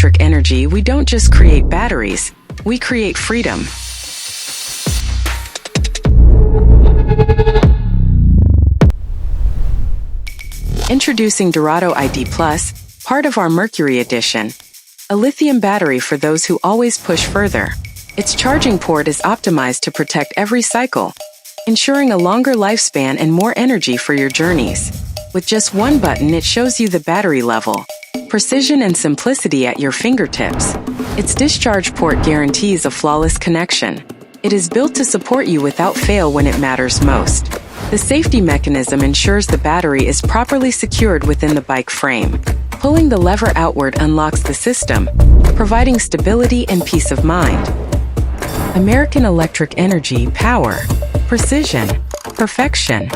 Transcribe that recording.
AmericanElectric Energy, we don't just create batteries, we create freedom. Introducing Dorado ID-Plus, part of our Mercury Edition. A lithium battery for those who always push further. Its charging port is optimized to protect every cycle, ensuring a longer lifespan and more energy for your journeys. With just one button, it shows you the battery level. Precision and simplicity at your fingertips. Its discharge port guarantees a flawless connection. It is built to support you without fail when it matters most. The safety mechanism ensures the battery is properly secured within the bike frame. Pulling the lever outward unlocks the system, providing stability and peace of mind. AmericanElectric Energy, power, precision, perfection.